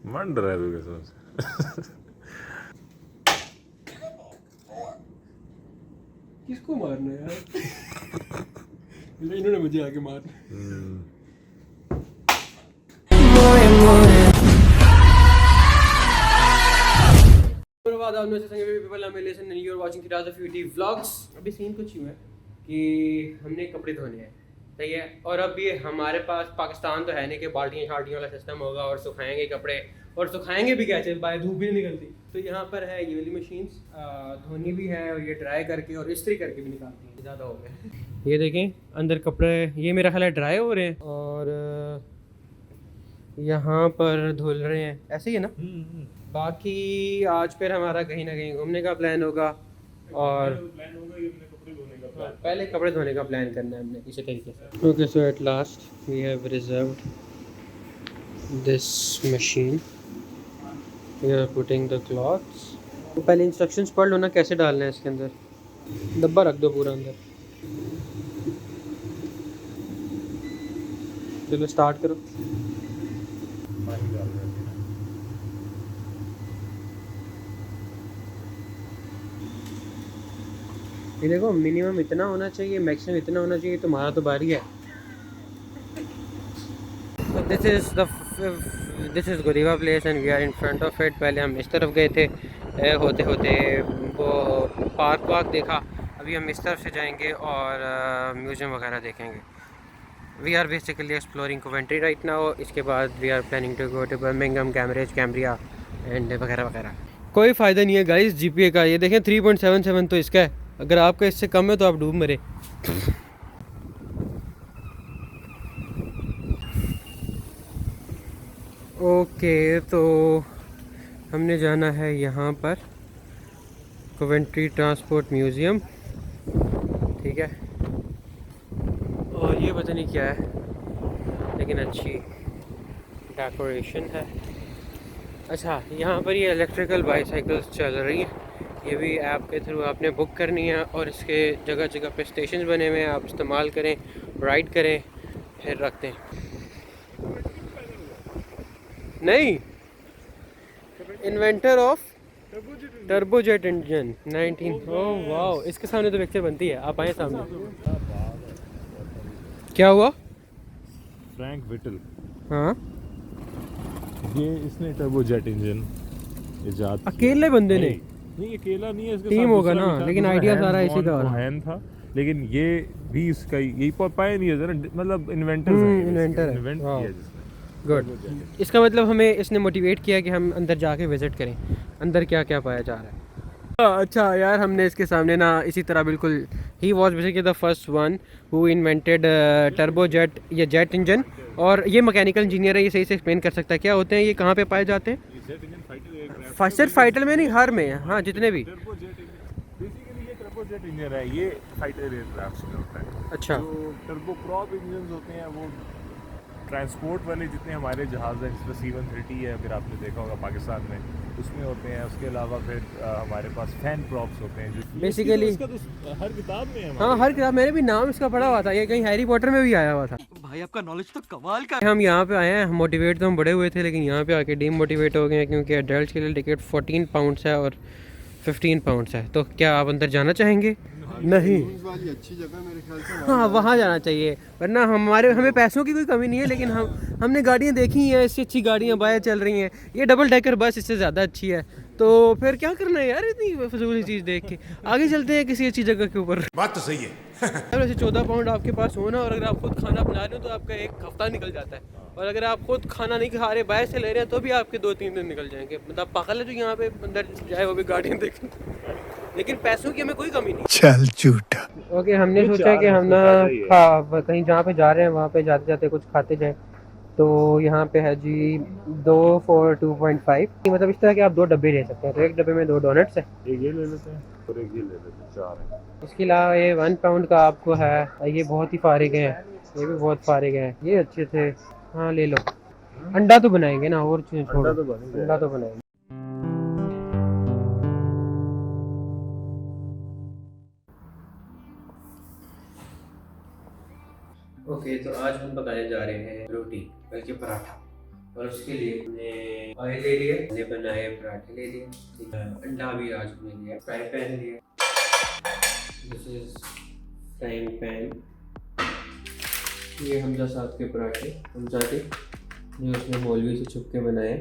मंड रहा है तू कसम से। किसको मारना है यार? इन्होंने मुझे आके मारना। अभी सीन कुछ यूँ है कि हमने कपड़े धोने हैं, सही है, और अब ये हमारे पास पाकिस्तान तो है नहीं कि बाल्टियाँ शाल्टियों वाला सिस्टम होगा और सुखाएंगे कपड़े, और सुखाएंगे भी कैसे, बाहर धूप भी नहीं निकलती। तो यहाँ पर है ये वाली मशीन्स, धोनी भी है और ये ड्राई करके और इस्त्री करके भी निकालती हैं। ज़्यादा हो गया। ये देखें अंदर कपड़े, ये मेरा ख्याल है ड्राई हो रहे हैं और यहाँ पर धुल रहे हैं, ऐसे ही है ना। बाकी आज फिर हमारा कहीं ना कहीं घूमने का प्लान होगा और पहले कपड़े धोने का प्लान करना है हमने इसी तरीके से। Okay, so at last we have reserved this machine, we are putting the clothes. तो पहले इंस्ट्रक्शंस पढ़ लो ना कैसे डालना है इसके अंदर, डब्बा रख दो पूरा अंदर। चलो स्टार्ट करो। ये देखो मिनिमम इतना होना चाहिए, मैक्सिमम इतना होना चाहिए, तुम्हारा तो बारी है। This is Godiva place and we are in front of it. पहले हम इस तरफ गए थे, होते होते वो पार्क वार्क देखा, अभी हम इस तरफ से जाएंगे और म्यूज़ियम वगैरह देखेंगे। We are basically exploring Coventry right now. इसके बाद we are planning to go to Birmingham, Cambridge, Cambria and वगैरह वगैरह। कोई फ़ायदा नहीं है गाइस जीपीए का, ये देखें 3.77 तो इसका है, अगर आपका इससे कम है तो आप डूब मरे। ओके, तो हमने जाना है यहाँ पर कोवेंट्री ट्रांसपोर्ट म्यूज़ियम, ठीक है, और ये पता नहीं क्या है लेकिन अच्छी डेकोरेशन है। अच्छा, यहाँ पर ये इलेक्ट्रिकल बाईसाइकिल्स चल रही हैं, ये भी ऐप के थ्रू आपने बुक करनी है और इसके जगह जगह पे स्टेशन बने हुए हैं, आप इस्तेमाल करें, राइड करें, फिर रखते हैं। नहीं, इन्वेंटर ऑफ टर्बोजेट इंजन 19। ओह वाह, इसके सामने तो पिक्चर बनती है, आप आए सामने। क्या हुआ? फ्रैंक विटल, हाँ, ये इसने टर्बोजेट इंजन इजाद अकेले बंदे ने? नहीं, अकेला नहीं है, इसके टीम साथ होगा दूसरा ना, भी था, लेकिन दूसरा आइडिया हैंस सारा इसी का वॉन हो रहा है। कोहेन था, लेकिन ये भी इसका यही पायनियर है ना, मतलब इन्वेंटर है, इन्वेंटर है। इन्वेंट वाह, किया जिसने। गुड। इसका मतलब हमें इसने मोटिवेट किया कि हम अंदर जाके विज़िट करें, अंदर क्या क्या पाया जा रहा है। अच्छा यार, हमने इसके सामने ना इसी तरह बिल्कुल, he was basically the first one who invented turbojet या जेट इंजन, और ये मैकेनिकल इंजीनियर है, ये सही से एक्सप्लेन कर सकता है क्या होते हैं, ये कहाँ पे पाए जाते हैं? सिर्फ फाइटर में नहीं, हर में, हाँ जितने भी। बेसिकली ये टर्बोजेट इंजन है, ये फाइटर एयरक्राफ्ट में होता है। अच्छा, जो टर्बोप्रॉप इंजन होते हैं वो ट्रांसपोर्ट वाले जितने हमारे जहाज़ हैं, जिसमें C-130 है, अगर आपने देखा होगा पाकिस्तान में, उसमें होते हैं। उसके अलावा फिर हमारे पास फैन प्रॉप्स होते हैं, जो बेसिकली इसका तो हर किताब में है। हाँ, हर किताब, मैंने भी नाम इसका पढ़ा हुआ था, ये कहीं हैरी पॉटर में भी आया हुआ था। भाई आपका नॉलेज तो कमाल का। हम यहाँ पे आए हैं, मोटिवेट तो हम बड़े हुए थे, लेकिन यहाँ पे आके डीमोटिवेट हो गए हैं, क्योंकि एडल्ट के लिए टिकट 14 पाउंड्स है और 15 पाउंड्स है। तो क्या आप अंदर जाना चाहेंगे? नहीं, वाली अच्छी जगह मेरे ख्याल से, हाँ वहाँ जाना चाहिए, वरना हमें पैसों की कोई कमी नहीं है, लेकिन हमने गाड़ियाँ देखी हैं, इससे अच्छी गाड़ियाँ बाहर चल रही हैं, ये डबल डेकर बस इससे ज़्यादा अच्छी है, तो फिर क्या करना है यार इतनी फजूल चीज़ देख के। आगे चलते हैं किसी अच्छी जगह के ऊपर। बात तो सही है। वैसे 14 पाउंड आपके पास होना, और अगर आप खुद खाना बना रहे हो तो आपका एक हफ्ता निकल जाता है, और अगर आप खुद खाना नहीं खा रहे, बाहर से ले रहे हैं, तो भी आपके 2-3 दिन निकल जाएंगे। मतलब पागल है जो यहाँ पे अंदर जाए वो भी गाड़ियाँ देखें, लेकिन पैसों की हमें कोई कमी नहीं। चल झूठा। ओके, हमने सोचा कि हम ना कहीं जहाँ पे जा रहे हैं वहाँ पे जाते जाते कुछ खाते जाएं, तो यहाँ पे है जी 2 for 2.5, मतलब इस तरह के आप 2 डब्बे ले सकते हैं, तो एक डब्बे में 2 डोनट्स है, एक ये ले लेते हैं और एक ये ले लेते हैं, 4 है। इसके अलावा ये 1 पाउंड का आपको है, ये बहुत ही फारिग हैं, ये भी बहुत फारिग हैं, ये अच्छे थे, हाँ ले लो। अंडा तो बनाएंगे ना, और चीज़ छोड़ो, अंडा तो बनाएंगे। ओके, तो आज हम पकाने जा रहे हैं रोटी बल्कि पराठा, और उसके लिए हमने ऑयल ले लिया, हमने बनाए पराठे ले लिए, ठीक है। अंडा भी आज हमने लिया, फ्राई पैन लिया, दिस इज फ्राइंग पैन। ये हमजा साहब के पराठे, हमजा के जो उसने मौलवी से छुप के बनाए।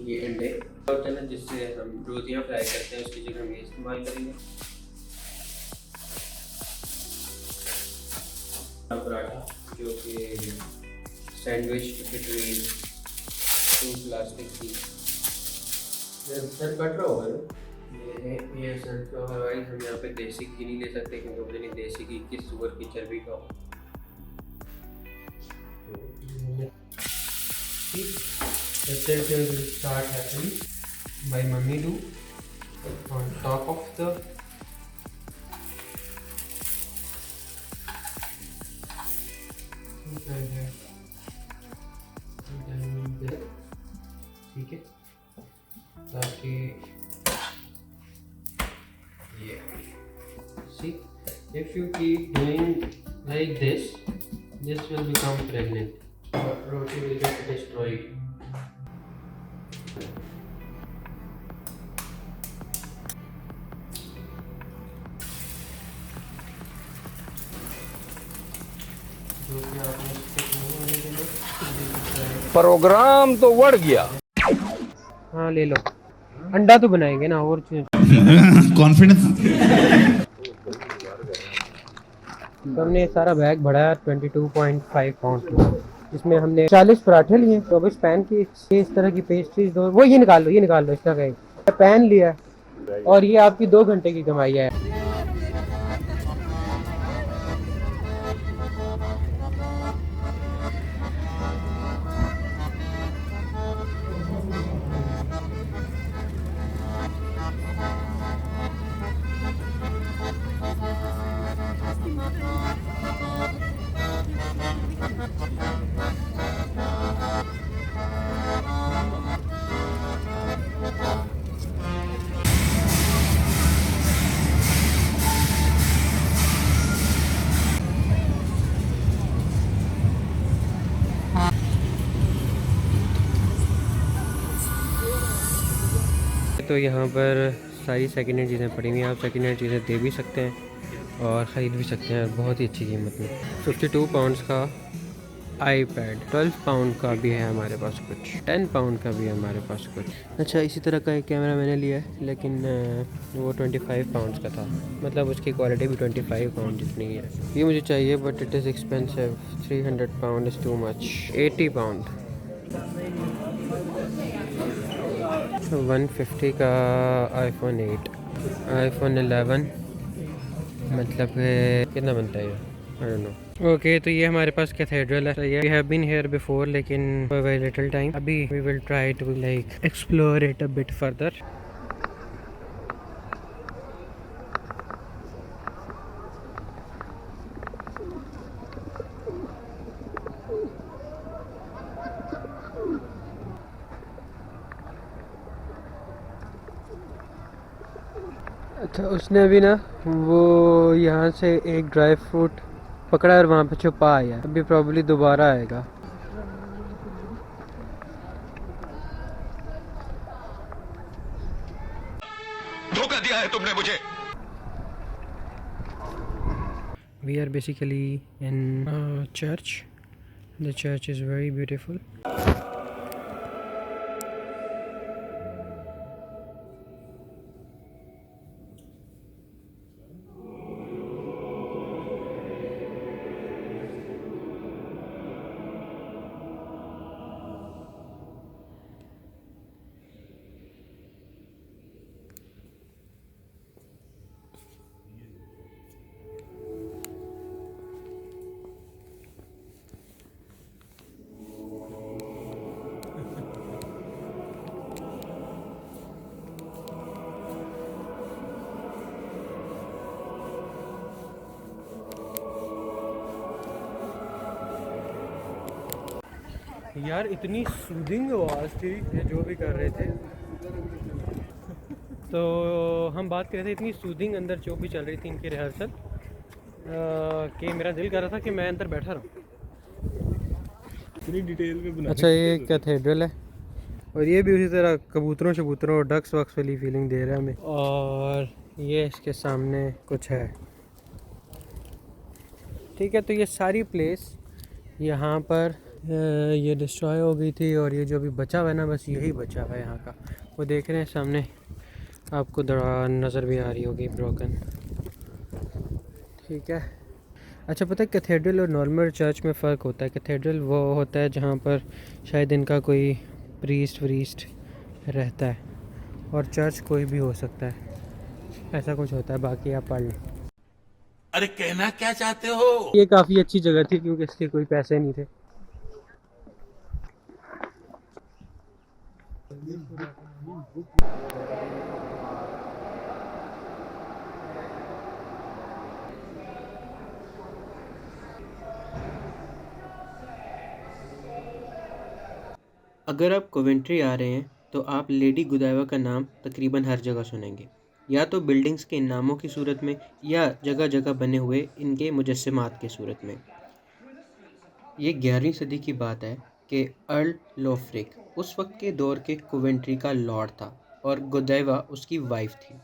ये अंडे होता है ना जिससे हम रोटियां फ्राई करते हैं, उसकी जगह हम ये इस्तेमाल करेंगे। पराठा जो कि सैंडविच बिटवीन टू प्लास्टिक की। सर कट रहा होगा ना, ये सर तो अदरवाइज हम यहाँ पे देसी घी नहीं ले सकते क्योंकि मुझे नहीं देसी घी किस सुअर की चर्बी का हो। Let's say we will start happening. My mummy do on top of the ठीक है, ताकि ये see if you keep doing like this will become pregnant. Roti will get destroyed. Program तो बढ़ गया। हाँ ले लो, अंडा तो बनाएंगे ना और चीज। कॉन्फिडेंस। तो हमने सारा बैग भरा 22.5 पाउंड, इसमें हमने 40 पराठे लिए। तो अब इस पैन की इस तरह की पेस्ट्रीज दो, वो ये निकाल लो इसका कहीं पैन लिया, और ये आपकी 2 घंटे की कमाई है। तो यहाँ पर सारी सेकेंड हैंड चीज़ें पड़ी हुई हैं, आप सेकेंड हैंड चीज़ें दे भी सकते हैं और ख़रीद भी सकते हैं बहुत ही अच्छी कीमत में। 52 पाउंड्स का आईपैड, 12 पाउंड का भी है हमारे पास कुछ, 10 पाउंड का भी है हमारे पास कुछ। अच्छा, इसी तरह का एक कैमरा मैंने लिया है, लेकिन वो 25 पाउंड्स का था, मतलब उसकी क्वालिटी भी 25 पाउंड जितनी है। ये मुझे चाहिए but it is expensive, 300 pound is too much. 80 pound 150 का iPhone 8, iPhone 11, मतलब कितना बनता है ये, आई डोंट नो। ओके, तो ये हमारे पास कैथेड्रल है। We have been here before लेकिन फॉर वेरी लिटिल टाइम। अभी we will try to like explore it a bit further. अच्छा, उसने भी ना वो यहाँ से एक ड्राई फ्रूट पकड़ा और वहाँ पे छुपा आया, अभी प्रॉब्ली दोबारा आएगा। धोखा दिया है तुमने मुझे। We are basically in a church. The church is very beautiful. यार इतनी सूदिंग आवाज़ थी ये जो भी कर रहे थे। तो हम बात कर रहे थे, इतनी सूदिंग अंदर जो भी चल रही थी इनकी रिहर्सल, कि मेरा दिल कर रहा था कि मैं अंदर बैठा रहूँ। इतनी डिटेल में बना। अच्छा, ये कैथेड्रल है और ये भी उसी तरह कबूतरों शबूतरों और डक्स वक्स वाली फीलिंग दे रहा है हमें। और ये इसके सामने कुछ है, ठीक है। तो ये सारी प्लेस यहाँ पर ये डिस्ट्रॉय हो गई थी और ये जो अभी बचा हुआ है ना, बस यही बचा हुआ है यहाँ का। वो देख रहे हैं सामने, आपको दड़ा नज़र भी आ रही होगी, ब्रोकन, ठीक है। अच्छा, पता है कैथेड्रल और नॉर्मल चर्च में फ़र्क होता है। कैथेड्रल वो होता है जहाँ पर शायद इनका कोई प्रीस्ट रहता है और चर्च कोई भी हो सकता है, ऐसा कुछ होता है। बाकी आप पढ़ लें। अरे कहना क्या चाहते हो? ये काफ़ी अच्छी जगह थी क्योंकि इसके कोई पैसे नहीं थे। अगर आप कोवेंट्री आ रहे हैं तो आप लेडी गुदाइवा का नाम तकरीबन हर जगह सुनेंगे, या तो बिल्डिंग्स के नामों की सूरत में या जगह जगह बने हुए इनके मुजस्समात की सूरत में। ये 11वीं सदी की बात है कि अर्ल लोफ्रिक उस वक्त के दौर के कोवेंट्री का लॉर्ड था और गोदाइवा उसकी वाइफ थी।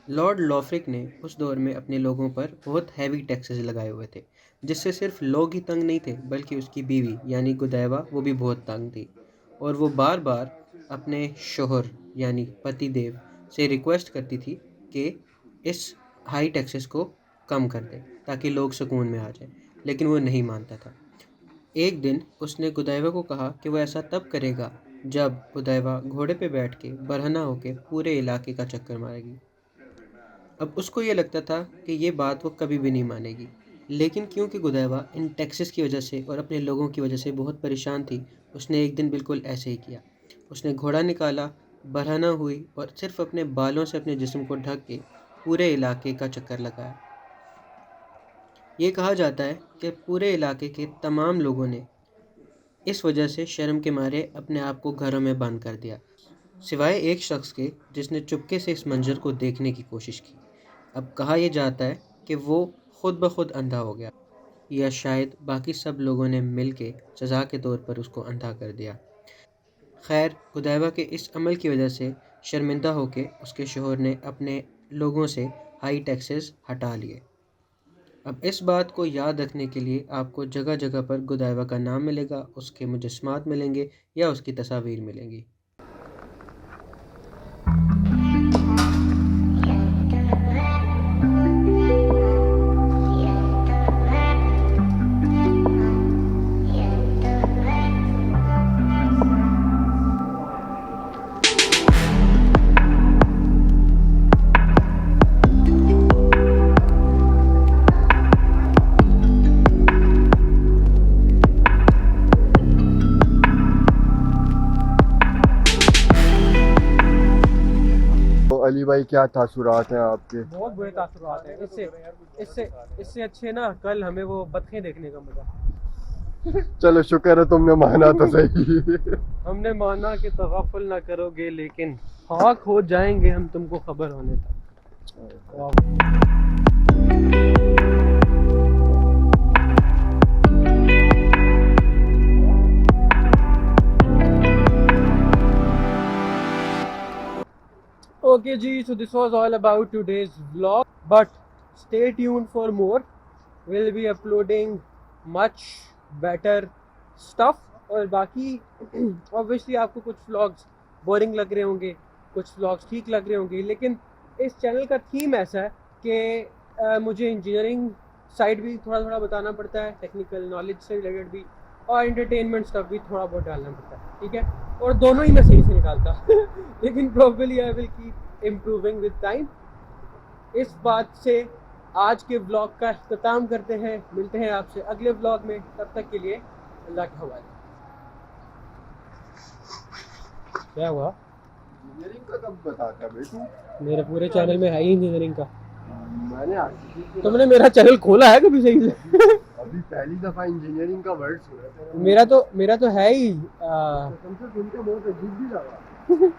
लॉर्ड लॉफ्रिक ने उस दौर में अपने लोगों पर बहुत हैवी टैक्सेस लगाए हुए थे, जिससे सिर्फ लोग ही तंग नहीं थे बल्कि उसकी बीवी यानी गोदाइवा वो भी बहुत तंग थी। और वो बार बार अपने शोहर यानी पति देव से रिक्वेस्ट करती थी कि इस हाई टैक्सेस को कम कर दे ताकि लोग सुकून में आ जाए, लेकिन वो नहीं मानता था। एक दिन उसने गोदाइवा को कहा कि वो ऐसा तब करेगा जब गोदाइवा घोड़े पे बैठ के बरहना होकर पूरे इलाके का चक्कर मारेगी। अब उसको ये लगता था कि ये बात वो कभी भी नहीं मानेगी, लेकिन क्योंकि गोदाइवा इन टैक्सेस की वजह से और अपने लोगों की वजह से बहुत परेशान थी, उसने एक दिन बिल्कुल ऐसे ही किया। उसने घोड़ा निकाला, बरहना हुई और सिर्फ अपने बालों से अपने जिस्म को ढक के पूरे इलाके का चक्कर लगाया। ये कहा जाता है कि पूरे इलाके के तमाम लोगों ने इस वजह से शर्म के मारे अपने आप को घरों में बंद कर दिया, सिवाय एक शख्स के जिसने चुपके से इस मंजर को देखने की कोशिश की। अब कहा यह जाता है कि वो खुद ब खुद अंधा हो गया, या शायद बाकी सब लोगों ने मिल के सज़ा के तौर पर उसको अंधा कर दिया। खैर, गोदाइवा के इस अमल की वजह से शर्मिंदा होकर उसके शोहर ने अपने लोगों से हाई टैक्सेस हटा लिए। अब इस बात को याद रखने के लिए आपको जगह जगह पर गोदाइवा का नाम मिलेगा, उसके मुजस्समात मिलेंगे या उसकी तस्वीर मिलेंगी। अली भाई, क्या तासुरात हैं आपके? बहुत बुरे तासुरात हैं। इससे अच्छे ना कल हमें वो बतखें देखने का मिला। चलो शुक्र है तुमने माना तो सही। हमने माना कि तगफुल ना करोगे, लेकिन खाक हो जाएंगे हम तुमको खबर होने तक। Okay ji, so this was all about today's vlog, but stay tuned for more. We'll be uploading much better stuff. और बाकी obviously आपको कुछ vlogs boring लग रहे होंगे, कुछ vlogs ठीक लग रहे होंगे, लेकिन इस चैनल का थीम ऐसा है कि मुझे इंजीनियरिंग साइड भी थोड़ा थोड़ा बताना पड़ता है, टेक्निकल नॉलेज से रिलेटेड भी, और एंटरटेनमेंट स्टफ भी थोड़ा बहुत डालना पड़ता है, ठीक है। और दोनों ही मैं सही से निकालता लेकिन probably I will keep improving with time. इस बात से आज के व्लॉग का इख्तिताम करते हैं। मिलते हैं आपसे अगले व्लॉग में, तब तक के लिए अल्लाह के हवाले। क्या हुआ? इंजीनियरिंग का कब बताता बेटू? मेरे पूरे चैनल में है ही इंजीनियरिंग का। मैंने तुमने मेरा चैनल खोला है कभी सही से? अभी पहली दफा इंजीनियरिंग का वर्ड सुना था। मेरा तो है ही तुमसे सुन के बहुत अजीब भी लगा।